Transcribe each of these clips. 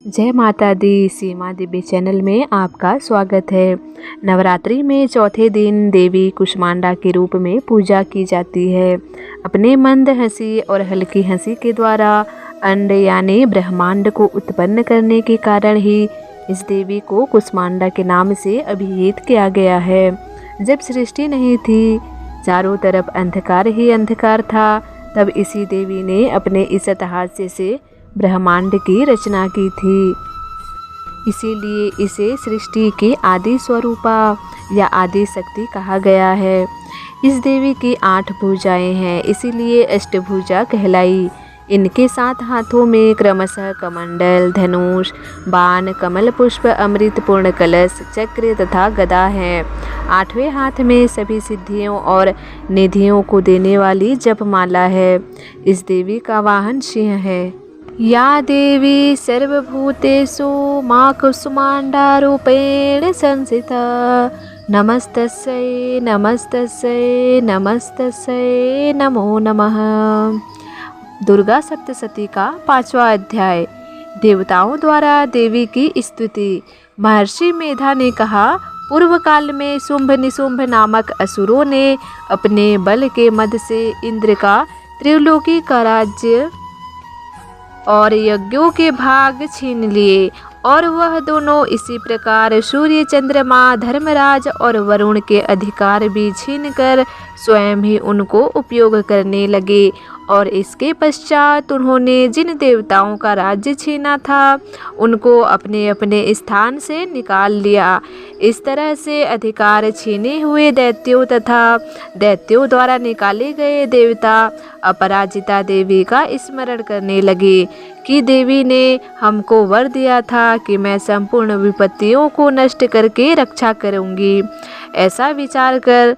जय माता दी। सीमा देवी चैनल में आपका स्वागत है। नवरात्रि में चौथे दिन देवी कुष्मांडा के रूप में पूजा की जाती है। अपने मंद हंसी और हल्की हंसी के द्वारा अंड यानी ब्रह्मांड को उत्पन्न करने के कारण ही इस देवी को कुष्मांडा के नाम से अभिहित किया गया है। जब सृष्टि नहीं थी, चारों तरफ अंधकार ही अंधकार था, तब इसी देवी ने अपने इस हास्य से ब्रह्मांड की रचना की थी। इसीलिए इसे सृष्टि के आदि स्वरूपा या आदि शक्ति कहा गया है। इस देवी की 8 भुजाएं हैं, इसीलिए अष्टभुजा कहलाई। इनके 7 हाथों में क्रमशः कमंडल, धनुष, बाण, कमल पुष्प, अमृत पूर्ण कलश, चक्र तथा गदा हैं। 8वें हाथ में सभी सिद्धियों और निधियों को देने वाली जपमाला है। इस देवी का वाहन सिंह है। या देवी सर्वभूतेषु मां कुष्मांडा रूपेण संस्थिता। नमस्तस्यै नमस्तस्यै नमस्तस्यै नमो नमः। दुर्गा सप्तशती का 5वां अध्याय। देवताओं द्वारा देवी की स्तुति। महर्षि मेधा ने कहा, पूर्व काल में शुंभ निशुंभ नामक असुरों ने अपने बल के मद से इंद्र का त्रिलोकी का राज्य और यज्ञों के भाग छीन लिए, और वह दोनों इसी प्रकार सूर्य, चंद्रमा, धर्मराज और वरुण के अधिकार भी छीनकर स्वयं ही उनको उपयोग करने लगे। और इसके पश्चात उन्होंने जिन देवताओं का राज्य छीना था, उनको अपने अपने स्थान से निकाल लिया। इस तरह से अधिकार छीने हुए दैत्यों तथा दैत्यों द्वारा निकाले गए देवता अपराजिता देवी का स्मरण करने लगे कि देवी ने हमको वर दिया था कि मैं संपूर्ण विपत्तियों को नष्ट करके रक्षा करूंगी। ऐसा विचार कर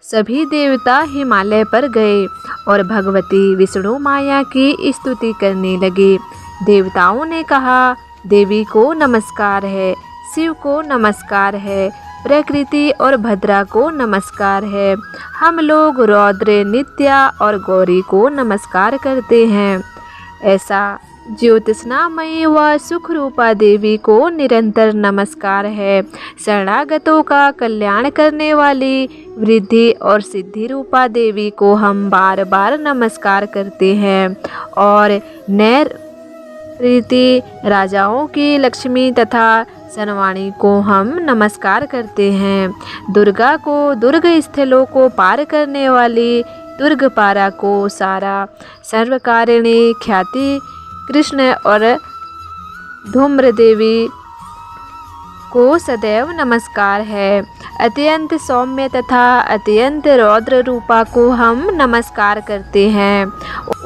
सभी देवता हिमालय पर गए और भगवती विष्णु माया की स्तुति करने लगे। देवताओं ने कहा, देवी को नमस्कार है, शिव को नमस्कार है, प्रकृति और भद्रा को नमस्कार है। हम लोग रौद्र, नित्या और गौरी को नमस्कार करते हैं। ऐसा ज्योतिष्नामयी व सुख रूपा देवी को निरंतर नमस्कार है। शरणागतों का कल्याण करने वाली वृद्धि और सिद्धि रूपा देवी को हम बार बार नमस्कार करते हैं। और नैर रीति राजाओं की लक्ष्मी तथा सनवाणी को हम नमस्कार करते हैं। दुर्गा को दुर्ग स्थलों को पार करने वाली दुर्गपारा को सारा, सर्वकारिणी ख्याति कृष्ण और धूम्र देवी को सदैव नमस्कार है। अत्यंत सौम्य तथा अत्यंत रौद्र रूपा को हम नमस्कार करते हैं।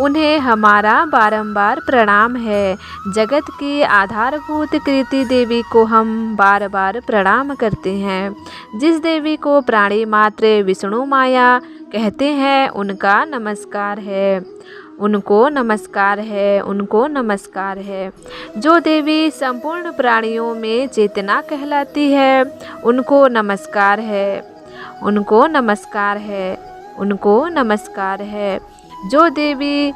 उन्हें हमारा बारंबार प्रणाम है। जगत की आधारभूत कृति देवी को हम बार बार प्रणाम करते हैं। जिस देवी को प्राणी मात्र विष्णु माया कहते हैं, उनका नमस्कार है, उनको नमस्कार है, उनको नमस्कार है। जो देवी संपूर्ण प्राणियों में चेतना कहलाती है, उनको नमस्कार है, उनको नमस्कार है, उनको नमस्कार है। जो देवी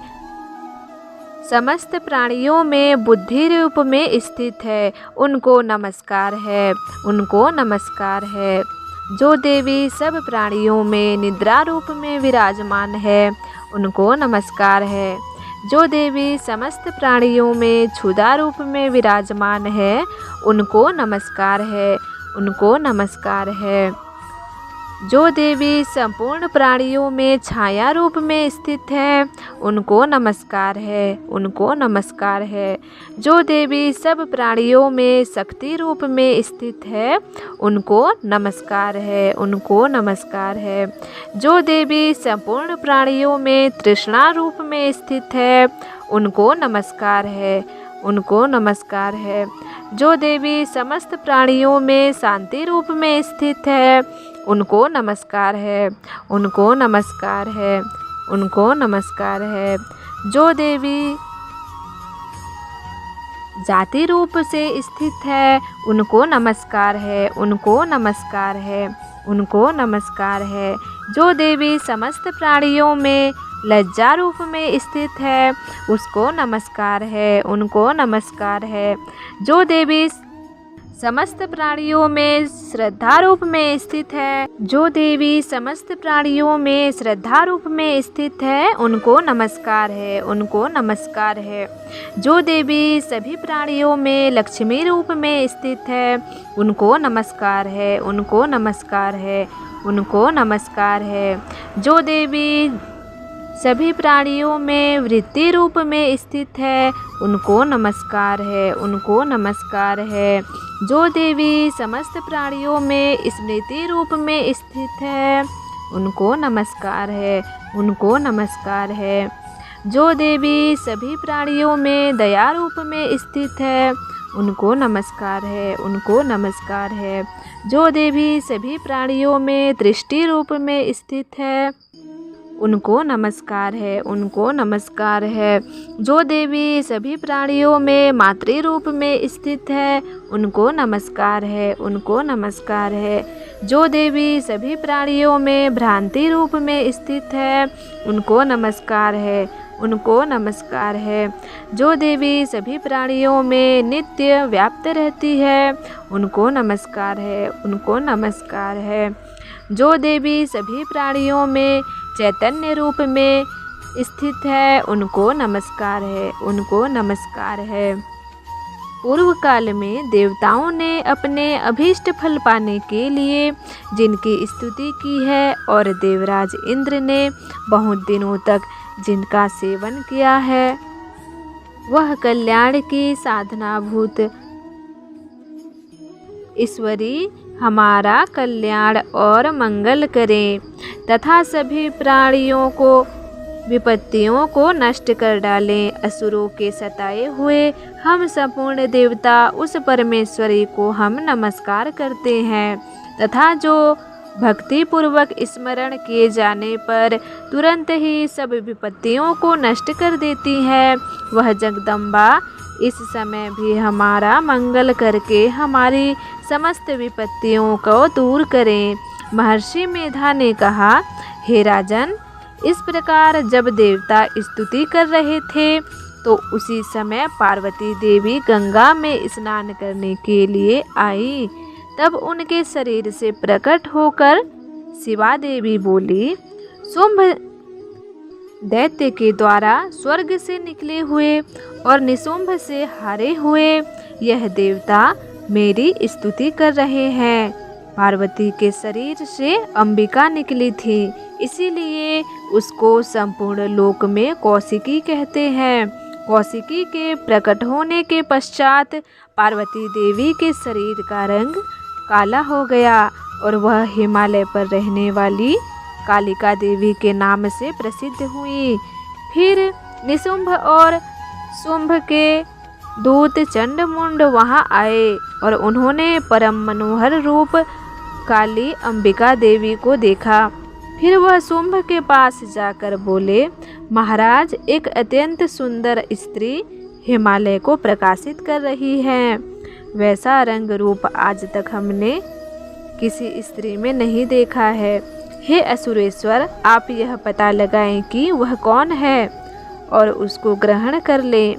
समस्त प्राणियों में बुद्धि रूप में स्थित है, उनको नमस्कार है, उनको नमस्कार है। जो देवी सब प्राणियों में निद्रा रूप में विराजमान है, उनको नमस्कार है। जो देवी समस्त प्राणियों में क्षुधा रूप में विराजमान है, उनको नमस्कार है, उनको नमस्कार है। जो देवी संपूर्ण प्राणियों में छाया रूप में स्थित है, उनको नमस्कार है, उनको नमस्कार है। जो देवी सब प्राणियों में शक्ति रूप में स्थित है, उनको नमस्कार है, उनको नमस्कार है। जो देवी संपूर्ण प्राणियों में तृष्णा रूप में स्थित है, उनको नमस्कार है, उनको नमस्कार है। जो देवी समस्त प्राणियों में शांति रूप में स्थित है, उनको नमस्कार है, उनको नमस्कार है, उनको नमस्कार है। जो देवी जाति रूप से स्थित है, उनको नमस्कार है, उनको नमस्कार है, उनको नमस्कार है। जो देवी समस्त प्राणियों में लज्जा रूप में स्थित है, उसको नमस्कार है, उनको नमस्कार है। जो देवी समस्त प्राणियों में श्रद्धा रूप में स्थित है, जो देवी समस्त प्राणियों में श्रद्धा रूप में स्थित है, उनको नमस्कार है, उनको नमस्कार है। जो देवी सभी प्राणियों में लक्ष्मी रूप में स्थित है, उनको नमस्कार है, उनको नमस्कार है, उनको नमस्कार है। जो देवी सभी प्राणियों में वृत्ति रूप में स्थित है, उनको नमस्कार है, उनको नमस्कार है। जो देवी समस्त प्राणियों में स्मृति रूप में स्थित है, उनको नमस्कार है, उनको नमस्कार है। जो देवी सभी प्राणियों में दया रूप में स्थित है, उनको नमस्कार है, उनको नमस्कार है। जो देवी सभी प्राणियों में दृष्टि रूप में स्थित है, उनको नमस्कार है, उनको नमस्कार है। जो देवी सभी प्राणियों में मातृ रूप में स्थित है, उनको नमस्कार है, उनको नमस्कार है। जो देवी सभी प्राणियों में भ्रांति रूप में स्थित है, उनको नमस्कार है, उनको नमस्कार है। जो देवी सभी प्राणियों में नित्य व्याप्त रहती है, उनको नमस्कार है, उनको नमस्कार है। जो देवी सभी प्राणियों में चैतन्य रूप में स्थित है, उनको नमस्कार है, उनको नमस्कार है। पूर्व काल में देवताओं ने अपने अभीष्ट फल पाने के लिए जिनकी स्तुति की है और देवराज इंद्र ने बहुत दिनों तक जिनका सेवन किया है, वह कल्याण की साधनाभूत ईश्वरी हमारा कल्याण और मंगल करें तथा सभी प्राणियों को विपत्तियों को नष्ट कर डालें। असुरों के सताए हुए हम संपूर्ण देवता उस परमेश्वरी को हम नमस्कार करते हैं तथा जो भक्ति पूर्वक स्मरण किए जाने पर तुरंत ही सब विपत्तियों को नष्ट कर देती है, वह जगदम्बा इस समय भी हमारा मंगल करके हमारी समस्त विपत्तियों को दूर करें। महर्षि मेधा ने कहा, हे राजन, इस प्रकार जब देवता स्तुति कर रहे थे तो उसी समय पार्वती देवी गंगा में स्नान करने के लिए आई। तब उनके शरीर से प्रकट होकर शिवा देवी बोली, शुंभ दैत्य के द्वारा स्वर्ग से निकले हुए और निशुंभ से हारे हुए यह देवता मेरी स्तुति कर रहे हैं। पार्वती के शरीर से अंबिका निकली थी, इसीलिए उसको संपूर्ण लोक में कौशिकी कहते हैं। कौशिकी के प्रकट होने के पश्चात पार्वती देवी के शरीर का रंग काला हो गया और वह हिमालय पर रहने वाली कालिका देवी के नाम से प्रसिद्ध हुई। फिर निशुंभ और शुंभ के दूत चंडमुंड वहां आए और उन्होंने परम मनोहर रूप काली अंबिका देवी को देखा। फिर वह शुंभ के पास जाकर बोले, महाराज, एक अत्यंत सुंदर स्त्री हिमालय को प्रकाशित कर रही है। वैसा रंग रूप आज तक हमने किसी स्त्री में नहीं देखा है। हे असुरेश्वर, आप यह पता लगाएं कि वह कौन है और उसको ग्रहण कर लें।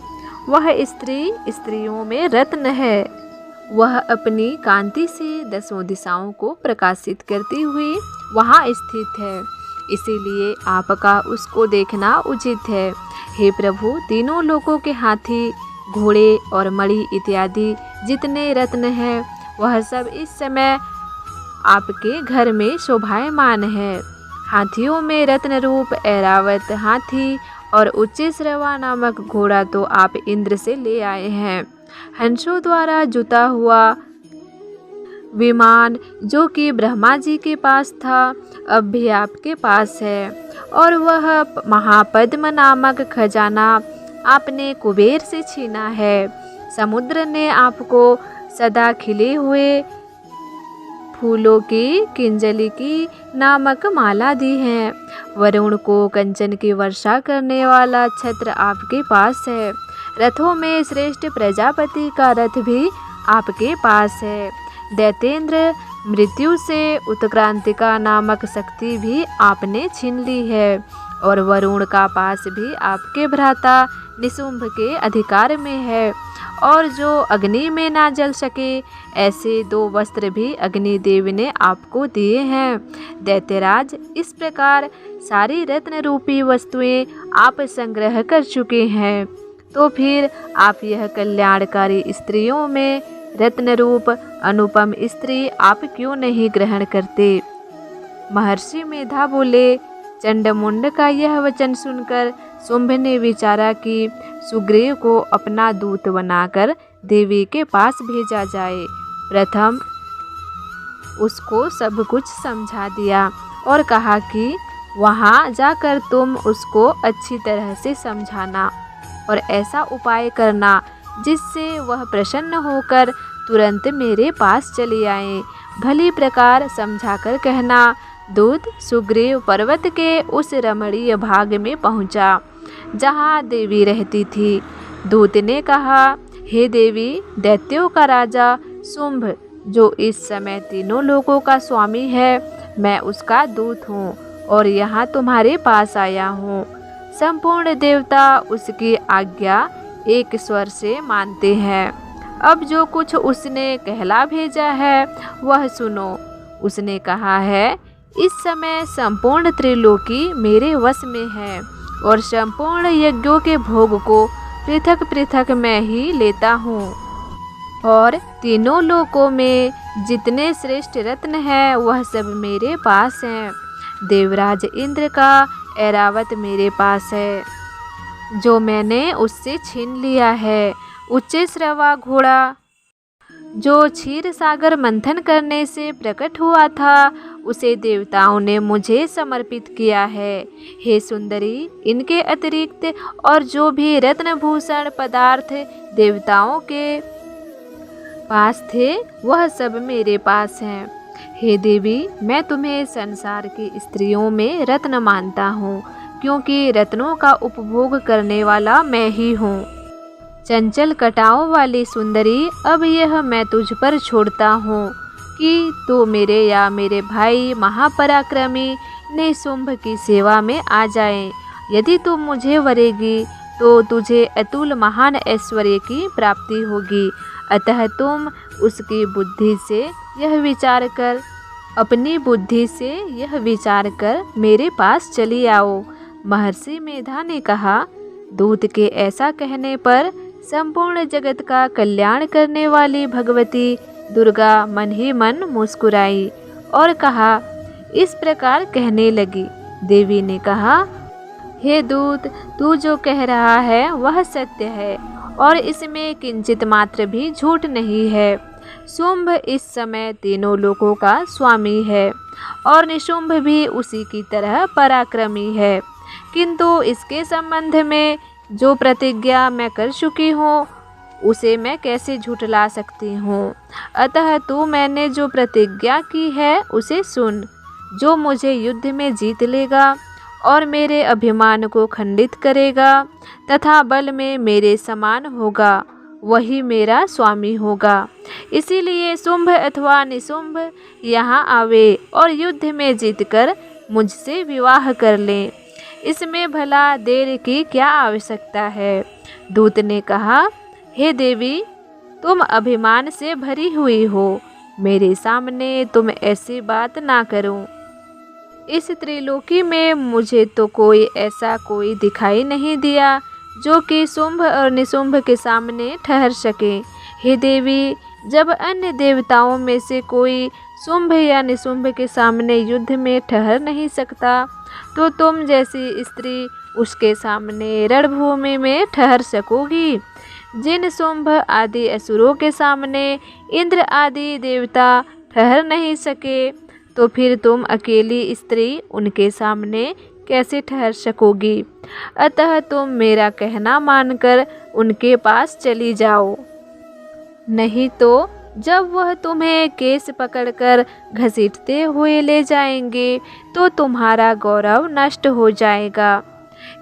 वह स्त्री स्त्रियों में रत्न है। वह अपनी कांति से दसों दिशाओं को प्रकाशित करती हुई वहाँ स्थित है, इसीलिए आपका उसको देखना उचित है। हे प्रभु, तीनों लोकों के हाथी, घोड़े और मणि इत्यादि जितने रत्न हैं, वह सब इस समय आपके घर में शोभायमान है। हाथियों में रत्न रूप ऐरावत हाथी और उच्चैश्रवा नामक घोड़ा तो आप इंद्र से ले आए हैं। हंसों द्वारा जुता हुआ विमान जो कि ब्रह्मा जी के पास था, अब भी आपके पास है। और वह महापद्म नामक खजाना आपने कुबेर से छीना है। समुद्र ने आपको सदा खिले हुए फूलों की किंजली की नामक माला दी है। वरुण को कंचन की वर्षा करने वाला छत्र आपके पास है। रथों में श्रेष्ठ प्रजापति का रथ भी आपके पास है। दैतेंद्र मृत्यु से उत्क्रांतिका नामक शक्ति भी आपने छीन ली है और वरुण का पास भी आपके भ्राता निशुंभ के अधिकार में है, और जो अग्नि में ना जल सके ऐसे 2 वस्त्र भी अग्निदेव ने आपको दिए हैं। दैत्यराज, इस प्रकार सारी रत्न रूपी वस्तुएं आप संग्रह कर चुके हैं, तो फिर आप यह कल्याणकारी स्त्रियों में रत्न रूप अनुपम स्त्री आप क्यों नहीं ग्रहण करते। महर्षि मेधा बोले, चंडमुंड का यह वचन सुनकर शुंभ ने विचारा कि सुग्रीव को अपना दूत बनाकर देवी के पास भेजा जाए। प्रथम उसको सब कुछ समझा दिया और कहा कि वहाँ जाकर तुम उसको अच्छी तरह से समझाना और ऐसा उपाय करना जिससे वह प्रसन्न होकर तुरंत मेरे पास चली आए। भली प्रकार समझाकर कहना। दूत सुग्रीव पर्वत के उस रमणीय भाग में पहुंचा जहाँ देवी रहती थी। दूत ने कहा, हे देवी, दैत्यों का राजा शुंभ जो इस समय तीनों लोगों का स्वामी है, मैं उसका दूत हूँ और यहाँ तुम्हारे पास आया हूँ। संपूर्ण देवता उसकी आज्ञा एक स्वर से मानते हैं। अब जो कुछ उसने कहला भेजा है वह सुनो। उसने कहा है, इस समय संपूर्ण त्रिलोकी मेरे वश में है और संपूर्ण यज्ञों के भोग को पृथक पृथक मैं ही लेता हूँ, और तीनों लोकों में जितने श्रेष्ठ रत्न हैं वह सब मेरे पास हैं। देवराज इंद्र का ऐरावत मेरे पास है जो मैंने उससे छीन लिया है। उच्च श्रवा घोड़ा जो क्षीर सागर मंथन करने से प्रकट हुआ था उसे देवताओं ने मुझे समर्पित किया है। हे सुंदरी, इनके अतिरिक्त और जो भी रत्नभूषण पदार्थ देवताओं के पास थे वह सब मेरे पास हैं। हे देवी, मैं तुम्हें संसार की स्त्रियों में रत्न मानता हूँ, क्योंकि रत्नों का उपभोग करने वाला मैं ही हूँ। चंचल कटाओं वाली सुंदरी, अब यह मैं तुझ पर छोड़ता हूँ कि तू मेरे या मेरे भाई महापराक्रमी निशुंभ की सेवा में आ जाए। यदि तुम मुझे वरेगी तो तुझे अतुल महान ऐश्वर्य की प्राप्ति होगी। अतः तुम उसकी बुद्धि से यह विचार कर अपनी बुद्धि से यह विचार कर मेरे पास चली आओ। महर्षि मेधा ने कहा, दूत के ऐसा कहने पर संपूर्ण जगत का कल्याण करने वाली भगवती दुर्गा मन ही मन मुस्कुराई और कहा, इस प्रकार कहने लगी। देवी ने कहा, हे दूत, तू जो कह रहा है वह सत्य है और इसमें किंचित मात्र भी झूठ नहीं है। शुंभ इस समय तीनों लोकों का स्वामी है और निशुंभ भी उसी की तरह पराक्रमी है, किंतु इसके संबंध में जो प्रतिज्ञा मैं कर चुकी हूँ उसे मैं कैसे झुठला सकती हूँ। अतः तू मैंने जो प्रतिज्ञा की है उसे सुन। जो मुझे युद्ध में जीत लेगा और मेरे अभिमान को खंडित करेगा तथा बल में मेरे समान होगा वही मेरा स्वामी होगा। इसीलिए शुंभ अथवा निशुंभ यहाँ आवे और युद्ध में जीतकर मुझसे विवाह कर लें। इसमें भला देर की क्या आवश्यकता है। दूत ने कहा, हे देवी, तुम अभिमान से भरी हुई हो, मेरे सामने तुम ऐसी बात ना करो। इस त्रिलोकी में मुझे तो कोई दिखाई नहीं दिया जो कि शुंभ और निशुंभ के सामने ठहर सके। हे देवी, जब अन्य देवताओं में से कोई शुंभ या निशुंभ के सामने युद्ध में ठहर नहीं सकता, तो तुम जैसी स्त्री उसके सामने रणभूमि में ठहर सकोगी। जिन शुंभ आदि असुरों के सामने इंद्र आदि देवता ठहर नहीं सके, तो फिर तुम अकेली स्त्री उनके सामने कैसे ठहर सकोगी। अतः तुम मेरा कहना मानकर उनके पास चली जाओ, नहीं तो जब वह तुम्हें केस पकड़कर घसीटते हुए ले जाएंगे तो तुम्हारा गौरव नष्ट हो जाएगा।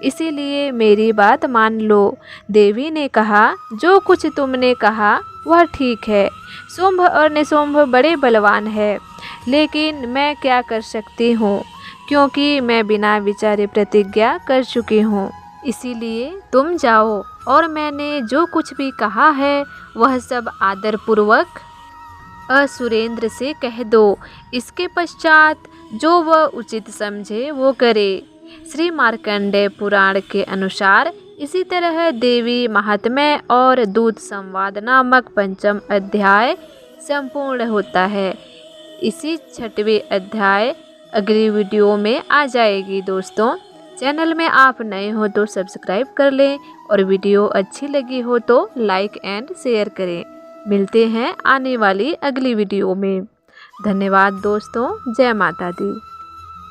इसीलिए मेरी बात मान लो। देवी ने कहा, जो कुछ तुमने कहा वह ठीक है। शुंभ और निशुंभ बड़े बलवान है, लेकिन मैं क्या कर सकती हूँ, क्योंकि मैं बिना विचारे प्रतिज्ञा कर चुकी हूँ। इसीलिए तुम जाओ और मैंने जो कुछ भी कहा है वह सब आदरपूर्वक असुरेंद्र से कह दो। इसके पश्चात जो वह उचित समझे वो करे। श्री मार्कंडेय पुराण के अनुसार इसी तरह देवी महात्म्य और दूत संवाद नामक पंचम अध्याय संपूर्ण होता है। इसी 6वें अध्याय अगली वीडियो में आ जाएगी। दोस्तों, चैनल में आप नए हो तो सब्सक्राइब कर लें और वीडियो अच्छी लगी हो तो लाइक एंड शेयर करें। मिलते हैं आने वाली अगली वीडियो में। धन्यवाद दोस्तों। जय माता दी।